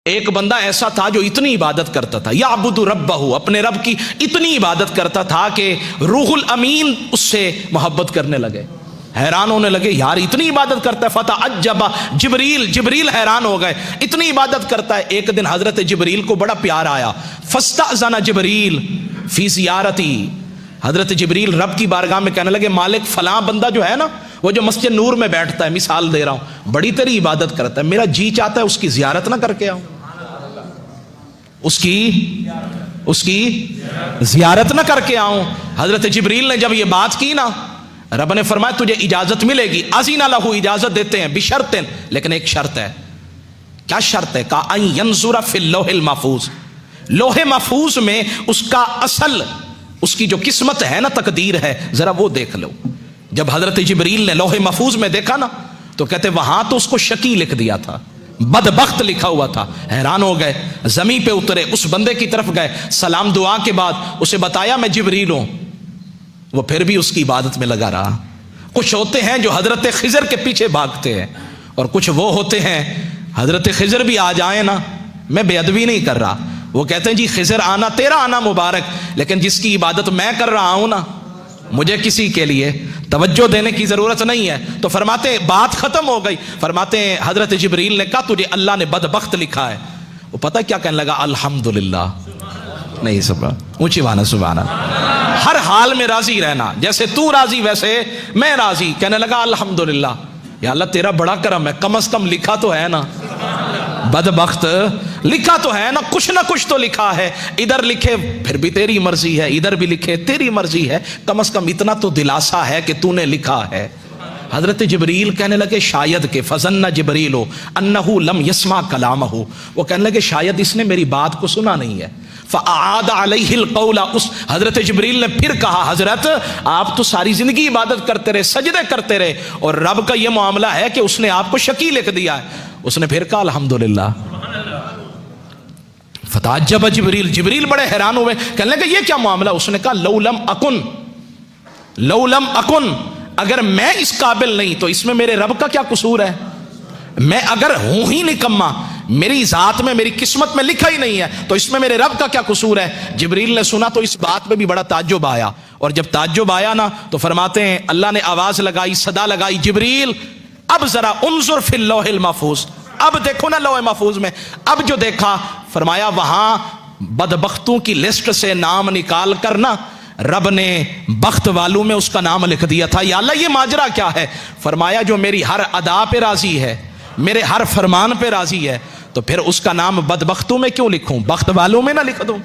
ایک بندہ ایسا تھا جو اتنی عبادت کرتا تھا، یعبد ربہ، اپنے رب کی اتنی عبادت کرتا تھا کہ روح الامین اس سے محبت کرنے لگے، حیران ہونے لگے، یار اتنی عبادت کرتا ہے۔ فتعجب جبریل حیران ہو گئے، اتنی عبادت کرتا ہے۔ ایک دن حضرت جبریل کو بڑا پیار آیا، فاستأذن جبریل فی زیارتی، حضرت جبریل رب کی بارگاہ میں کہنے لگے، مالک فلاں بندہ جو ہے نا، وہ جو مسجد نور میں بیٹھتا ہے، مثال دے رہا ہوں، بڑی تیری عبادت کرتا ہے، میرا جی چاہتا ہے اس کی زیارت نہ کر کے آؤں، اس کی زیارت نہ کر کے آؤں۔ حضرت جبریل نے جب یہ بات کی نا، رب نے فرمایا تجھے اجازت ملے گی، اذن لہ، اجازت دیتے ہیں، بشرط، لیکن ایک شرط ہے۔ کیا شرط ہے؟ کہا ان ینظر فی اللوح المحفوظ، لوح محفوظ میں اس کا اصل، اس کی جو قسمت ہے نا، تقدیر ہے، ذرا وہ دیکھ لو۔ جب حضرت جبریل نے لوح محفوظ میں دیکھا نا، تو کہتے وہاں تو اس کو شقی لکھ دیا تھا، بدبخت لکھا ہوا تھا۔ حیران ہو گئے، زمین پہ اترے، اس بندے کی طرف گئے، سلام دعا کے بعد اسے بتایا میں جبریل ہوں۔ وہ پھر بھی اس کی عبادت میں لگا رہا۔ کچھ ہوتے ہیں جو حضرت خضر کے پیچھے بھاگتے ہیں، اور کچھ وہ ہوتے ہیں حضرت خضر بھی آ جائیں نا، میں بے ادبی نہیں کر رہا، وہ کہتے ہیں جی خضر آنا تیرا آنا مبارک، لیکن جس کی عبادت میں کر رہا ہوں نا، مجھے کسی کے لیے توجہ دینے کی ضرورت نہیں ہے۔ تو فرماتے بات ختم ہو گئی، فرماتے ہیں حضرت جبریل نے کہا تجھے اللہ نے بدبخت لکھا ہے۔ وہ پتہ کیا کہنے لگا؟ الحمدللہ، نہیں سبحان، اونچی بانا سبحان اللہ، ہر حال میں راضی رہنا، جیسے تو راضی ویسے میں راضی۔ کہنے لگا الحمدللہ، یا اللہ تیرا بڑا کرم ہے، کم از کم لکھا تو ہے نا، بدبخت لکھا تو ہے نا، کچھ نہ کچھ تو لکھا ہے، ادھر لکھے پھر بھی تیری مرضی ہے، ادھر بھی لکھے تیری مرضی ہے، کم از کم اتنا تو دلاسا ہے کہ تو نے لکھا ہے۔ حضرت جبریل کہنے لگے شاید کہ فظن جبریل انہ لم یسمع کلامہ، وہ کہنے لگے شاید اس نے میری بات کو سنا نہیں ہے۔ فاعاد علیہ القول، اس حضرت جبریل نے پھر کہا حضرت آپ تو ساری زندگی عبادت کرتے رہے، سجدے کرتے رہے، اور رب کا یہ معاملہ ہے کہ اس نے آپ کو شقی لکھ دیا ہے۔ اس نے پھر کہا الحمدللہ۔ فتعجب جبریل بڑے حیران ہوئے، کہنے لگے یہ کیا معاملہ؟ اس نے کہا لو لم اکن، اگر میں اس قابل نہیں تو اس میں میرے رب کا کیا قصور ہے؟ میں اگر ہوں ہی نکما، میری ذات میں میری قسمت میں لکھا ہی نہیں ہے، تو اس میں میرے رب کا کیا قصور ہے؟ جبریل نے سنا تو اس بات پہ بھی بڑا تعجب آیا، اور جب تعجب آیا نا تو فرماتے ہیں اللہ نے آواز لگائی، صدا لگائی، جبریل اب ذرا انظر فی اللوح المحفوظ، اب دیکھو نا لوح محفوظ میں۔ اب جو دیکھا، فرمایا وہاں بدبختوں کی لسٹ سے نام نکال کر نا رب نے بخت والوں میں اس کا نام لکھ دیا تھا۔ یا اللہ یہ ماجرا کیا ہے؟ فرمایا جو میری ہر ادا پہ راضی ہے، میرے ہر فرمان پہ راضی ہے، تو پھر اس کا نام بدبختوں میں کیوں لکھوں، بخت والوں میں نہ لکھ دوں؟